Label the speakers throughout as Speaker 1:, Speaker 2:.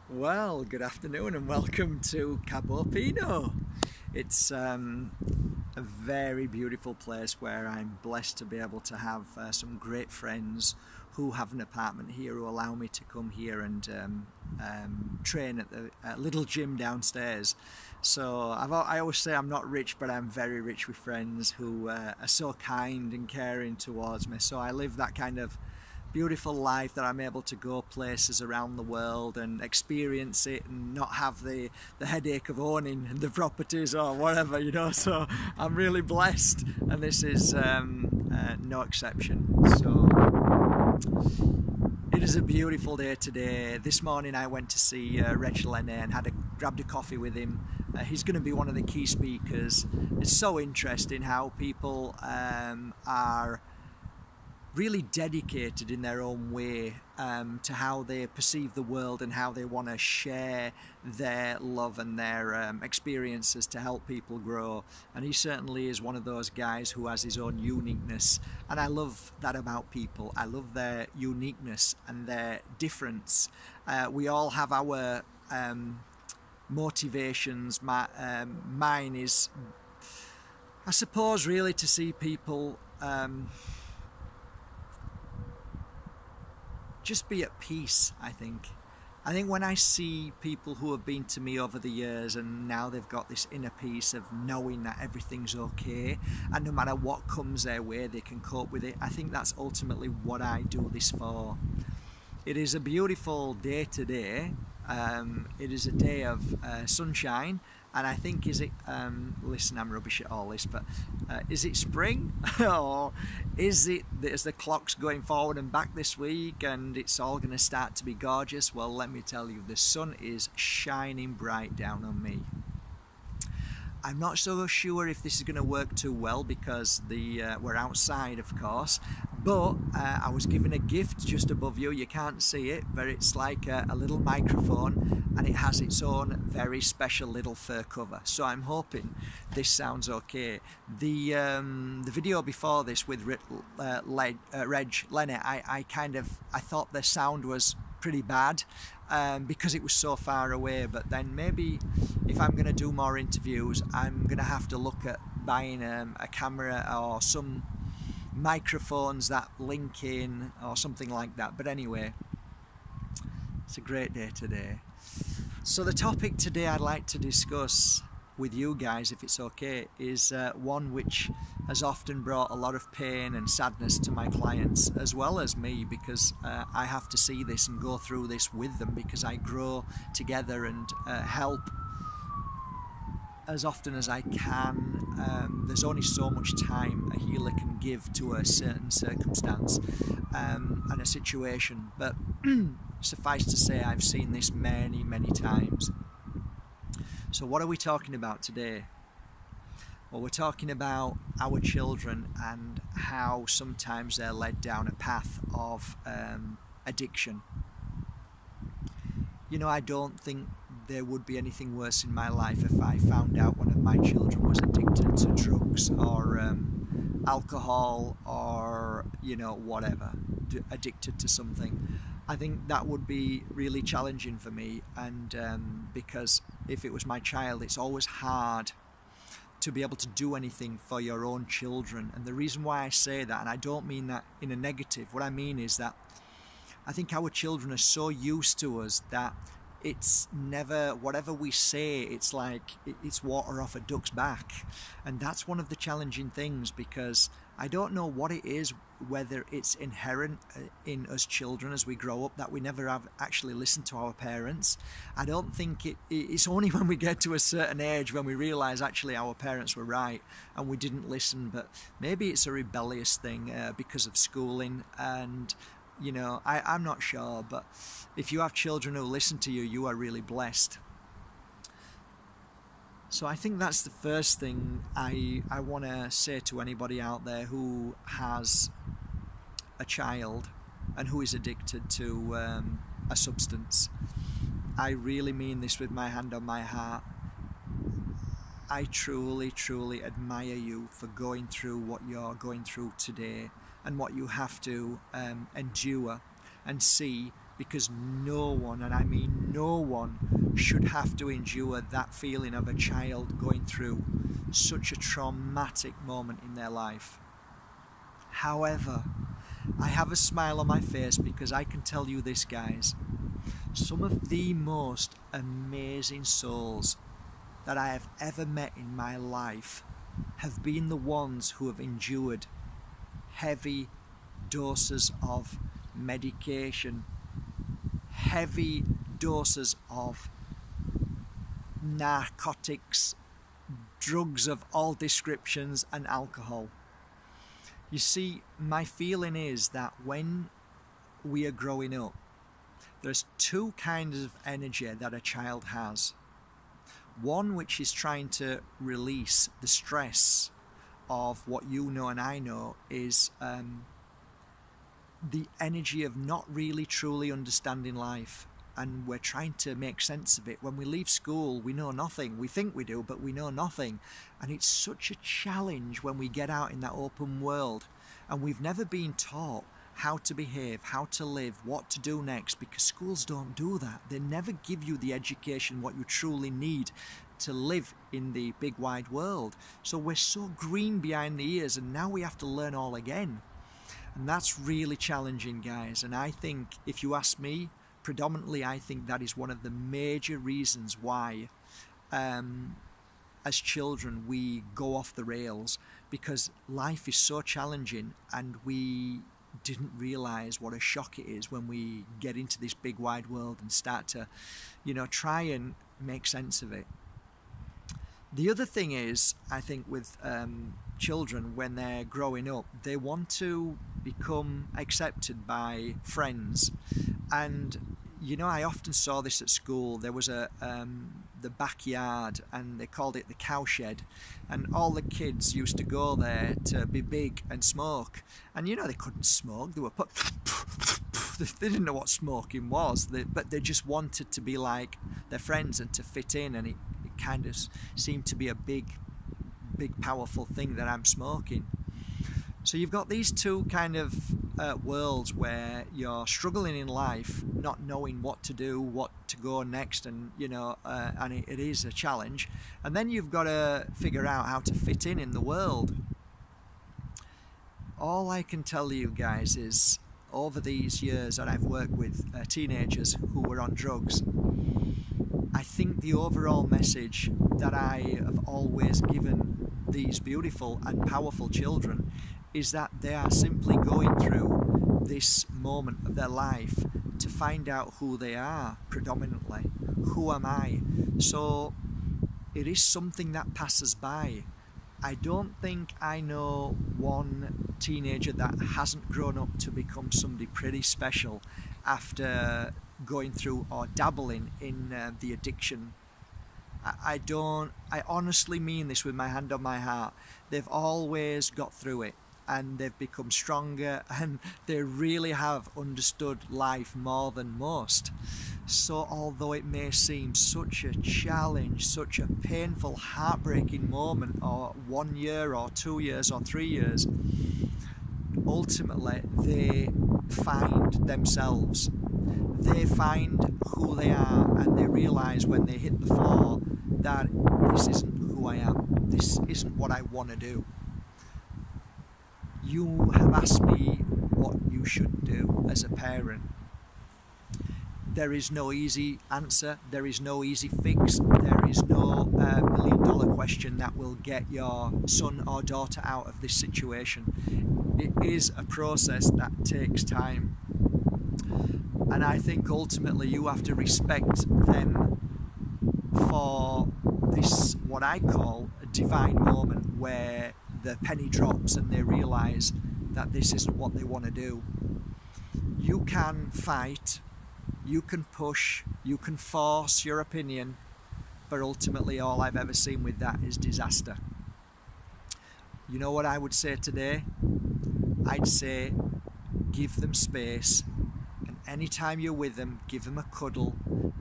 Speaker 1: Well, good afternoon and welcome to P.E.H. It's a very beautiful place where I'm blessed to be able to have some great friends who have an apartment here who allow me to come here and train at the little gym downstairs. So I always say I'm not rich, but I'm very rich with friends who are so kind and caring towards me. So I live that kind of beautiful life that I'm able to go places around the world and experience it and not have the headache of owning the properties or whatever, so I'm really blessed, and this is no exception. So it is a beautiful day today. This morning I went to see Reg Lenny and grabbed a coffee with him. He's going to be one of the key speakers. It's so interesting how people are really dedicated in their own way to how they perceive the world and how they want to share their love and their experiences to help people grow. And he certainly is one of those guys who has his own uniqueness, and I love that about people. I love their uniqueness and their difference. We all have our motivations. Mine is, I suppose, really to see people just be at peace. I think when I see people who have been to me over the years and now they've got this inner peace of knowing that everything's okay and no matter what comes their way they can cope with it, I think that's ultimately what I do this for. It is a beautiful day today. It is a day of sunshine, and I think, listen, I'm rubbish at all this, but is it spring? Or is it as the clock's going forward and back this week and it's all going to start to be gorgeous? Well, let me tell you, the sun is shining bright down on me. I'm not so sure if this is going to work too well because we're outside, of course, but I was given a gift just above you. You can't see it, but it's like a little microphone, and it has its own very special little fur cover. So I'm hoping this sounds okay. The video before this with Reg Lenny, I thought the sound was pretty bad because it was so far away, but then maybe if I'm going to do more interviews I'm going to have to look at buying a camera or some microphones that link in or something like that. But anyway, it's a great day today. So the topic today I'd like to discuss with you guys, if it's okay, is one which has often brought a lot of pain and sadness to my clients as well as me, because I have to see this and go through this with them because I grow together and help as often as I can. There's only so much time a healer can give to a certain circumstance and a situation, but suffice to say I've seen this many times. So what are we talking about today? Well, we're talking about our children and how sometimes they're led down a path of addiction. I don't think there would be anything worse in my life if I found out one of my children was addicted to drugs or alcohol or whatever, addicted to something. I think that would be really challenging for me, and because if it was my child, it's always hard to be able to do anything for your own children. And the reason why I say that, and I don't mean that in a negative, what I mean is that I think our children are so used to us that it's never, whatever we say, it's like it's water off a duck's back. And that's one of the challenging things, because I don't know what it is, whether it's inherent in us children as we grow up that we never have actually listened to our parents. I don't think it's only when we get to a certain age when we realise actually our parents were right and we didn't listen. But maybe it's a rebellious thing because of schooling, and I'm not sure, but if you have children who listen to you, you are really blessed. So I think that's the first thing I want to say to anybody out there who has a child and who is addicted to a substance. I really mean this with my hand on my heart. I truly admire you for going through what you're going through today and what you have to endure and see because no one, and I mean no one, should have to endure that feeling of a child going through such a traumatic moment in their life. However, I have a smile on my face because I can tell you this, guys. Some of the most amazing souls that I have ever met in my life have been the ones who have endured heavy doses of medication, heavy doses of narcotics, drugs of all descriptions, and alcohol. You see, my feeling is that when we are growing up, there's two kinds of energy that a child has. One which is trying to release the stress of what you know and I know is the energy of not really truly understanding life, and we're trying to make sense of it. When we leave school, we know nothing. We think we do, but we know nothing. And it's such a challenge when we get out in that open world and we've never been taught how to behave, how to live, what to do next, because schools don't do that. They never give you the education what you truly need to live in the big wide world. So we're so green behind the ears, and now we have to learn all again. And that's really challenging, guys. And I think, if you ask me, predominantly I think that is one of the major reasons why as children we go off the rails, because life is so challenging and we didn't realize what a shock it is when we get into this big wide world and start to, try and make sense of it. The other thing is, I think with children, when they're growing up, they want to become accepted by friends. And I often saw this at school. There was the backyard, and they called it the cowshed, and all the kids used to go there to be big and smoke. And they couldn't smoke. They were they didn't know what smoking was, but they just wanted to be like their friends and to fit in. And it kind of seemed to be a big powerful thing that I'm smoking. So you've got these two kind of worlds where you're struggling in life, not knowing what to do, what to go next, and and it is a challenge. And then you've got to figure out how to fit in the world. All I can tell you guys is, over these years that I've worked with teenagers who were on drugs, I think the overall message that I have always given these beautiful and powerful children is that they are simply going through this moment of their life to find out who they are predominantly. Who am I? So it is something that passes by. I don't think I know one teenager that hasn't grown up to become somebody pretty special after going through or dabbling in the addiction. I honestly mean this with my hand on my heart. They've always got through it, and they've become stronger, and they really have understood life more than most. So although it may seem such a challenge, such a painful, heartbreaking moment, or 1 year or 2 years or 3 years, ultimately they find themselves. They find who they are, and they realise when they hit the floor that this isn't who I am, this isn't what I want to do. You have asked me what you should do as a parent. There is no easy answer, there is no easy fix, there is no million-dollar question that will get your son or daughter out of this situation. It is a process that takes time. And I think ultimately you have to respect them for this, what I call a divine moment, where the penny drops and they realise that this isn't what they want to do. You can fight, you can push, you can force your opinion, but ultimately all I've ever seen with that is disaster. You know what I would say today? I'd say give them space, and anytime you're with them, give them a cuddle,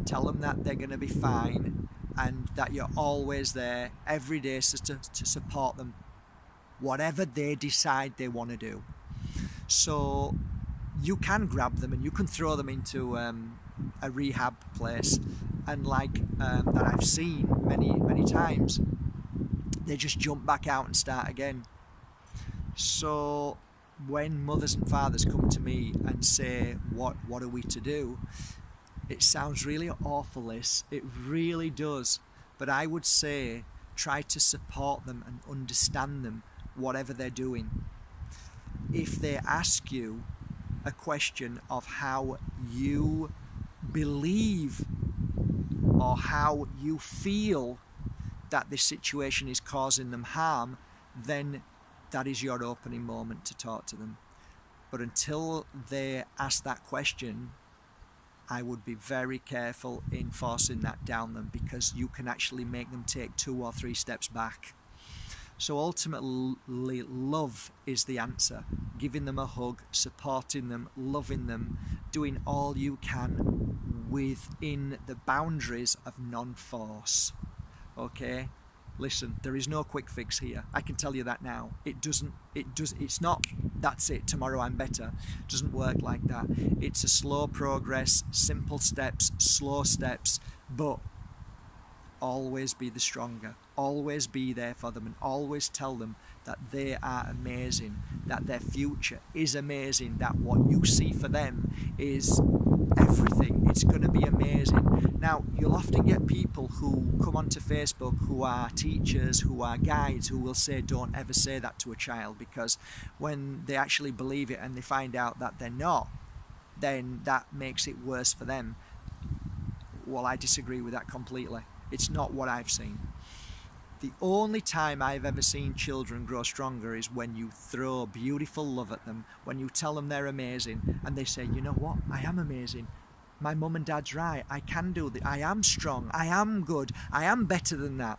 Speaker 1: tell them that they're going to be fine, and that you're always there every day to support them, whatever they decide they want to do. So you can grab them and you can throw them into a rehab place, and that I've seen many times, they just jump back out and start again. So when mothers and fathers come to me and say, what are we to do? It sounds really awful, this. It really does. But I would say try to support them and understand them, whatever they're doing. If they ask you a question of how you believe or how you feel that this situation is causing them harm, then that is your opening moment to talk to them. But until they ask that question, I would be very careful in forcing that down them, because you can actually make them take 2 or 3 steps back. So ultimately, love is the answer. Giving them a hug, supporting them, loving them, doing all you can within the boundaries of non-force. Okay? Listen, there is no quick fix here. I can tell you that now. It's not, that's it, tomorrow I'm better. It doesn't work like that. It's a slow progress, simple steps, slow steps, but always be the stronger. Always be there for them, and always tell them that they are amazing, that their future is amazing, that what you see for them is everything. It's going to be amazing. Now, you'll often get people who come onto Facebook who are teachers, who are guides, who will say, don't ever say that to a child, because when they actually believe it and they find out that they're not, then that makes it worse for them. Well, I disagree with that completely. It's not what I've seen. The only time I've ever seen children grow stronger is when you throw beautiful love at them, when you tell them they're amazing, and they say, you know what, I am amazing. My mum and dad's right. I can do this. I am strong. I am good. I am better than that.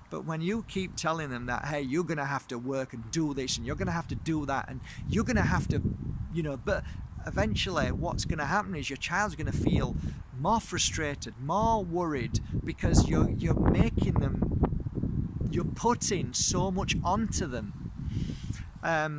Speaker 1: But when you keep telling them that, hey, you're going to have to work and do this, and you're going to have to do that, and you're going to have to, but eventually what's going to happen is your child's going to feel more frustrated, more worried, because you're making them, you're putting so much onto them.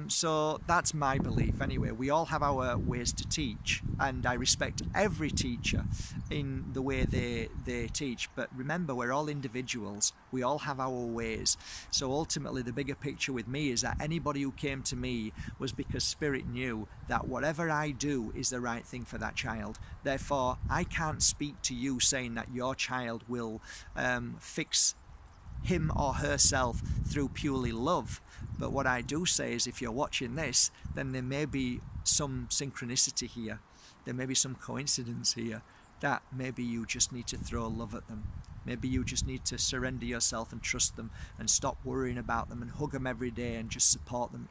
Speaker 1: So that's my belief anyway. We all have our ways to teach, and I respect every teacher in the way they teach, but remember, we're all individuals. We all have our ways. So ultimately, the bigger picture with me is that anybody who came to me was because Spirit knew that whatever I do is the right thing for that child. Therefore, I can't speak to you saying that your child will fix him or herself through purely love. But what I do say is, if you're watching this, then there may be some synchronicity here. There may be some coincidence here that maybe you just need to throw love at them. Maybe you just need to surrender yourself and trust them, and stop worrying about them, and hug them every day and just support them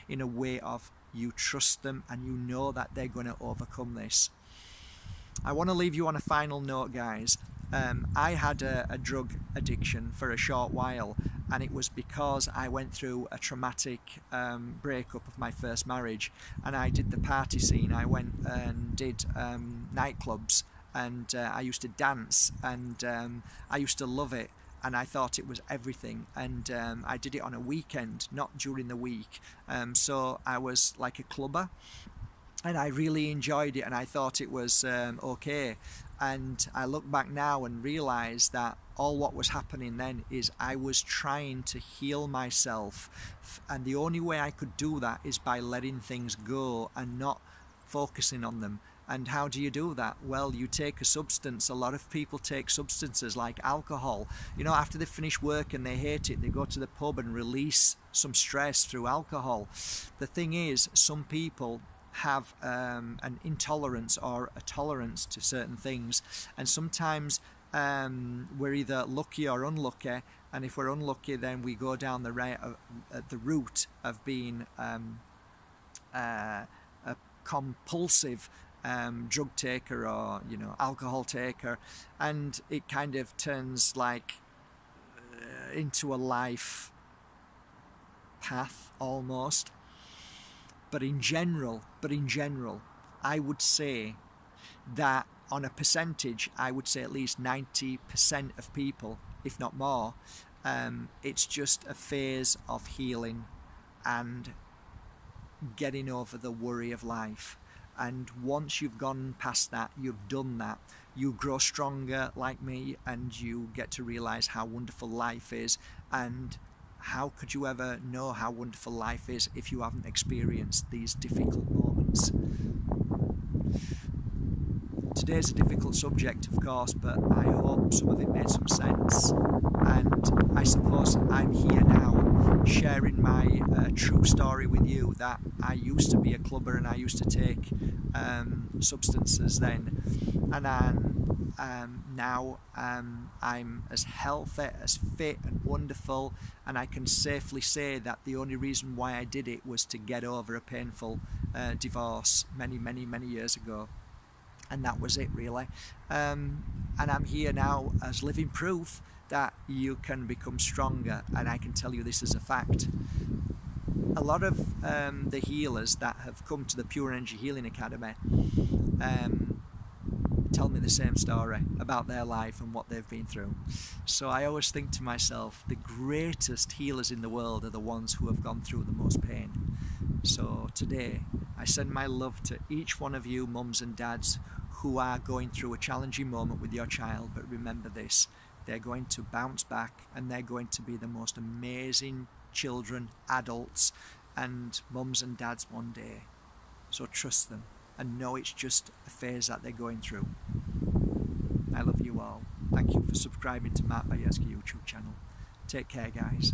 Speaker 1: in a way of you trust them and you know that they're going to overcome this. I want to leave you on a final note, guys. I had a drug addiction for a short while, and it was because I went through a traumatic breakup of my first marriage, and I did the party scene. I went and did nightclubs, and I used to dance, and I used to love it, and I thought it was everything, and I did it on a weekend, not during the week, so I was like a clubber, and I really enjoyed it, and I thought it was okay. And I look back now and realise that all what was happening then is I was trying to heal myself, and the only way I could do that is by letting things go and not focusing on them. And how do you do that? Well, you take a substance. A lot of people take substances like alcohol. After they finish work and they hate it, they go to the pub and release some stress through alcohol. The thing is, some people have an intolerance or a tolerance to certain things, and sometimes we're either lucky or unlucky, and if we're unlucky, then we go down the route of being a compulsive drug taker or alcohol taker, and it kind of turns into a life path almost. But in general, I would say that on a percentage, I would say at least 90% of people, if not more, it's just a phase of healing and getting over the worry of life. And once you've gone past that, you've done that, you grow stronger like me, and you get to realise how wonderful life is. And how could you ever know how wonderful life is if you haven't experienced these difficult moments? Today's a difficult subject, of course, but I hope some of it made some sense. And I suppose I'm here now sharing my true story with you, that I used to be a clubber and I used to take substances then, and now I'm as healthy, as fit and wonderful, and I can safely say that the only reason why I did it was to get over a painful divorce many years ago. And that was it, really. And I'm here now as living proof that you can become stronger, and I can tell you this as a fact. A lot of the healers that have come to the Pure Energy Healing Academy tell me the same story about their life and what they've been through. So I always think to myself, the greatest healers in the world are the ones who have gone through the most pain. So today, I send my love to each one of you mums and dads who are going through a challenging moment with your child, but remember this, they're going to bounce back, and they're going to be the most amazing children, adults and mums and dads one day. So trust them and know it's just a phase that they're going through. I love you all. Thank you for subscribing to Mark Bayerski YouTube channel. Take care, guys.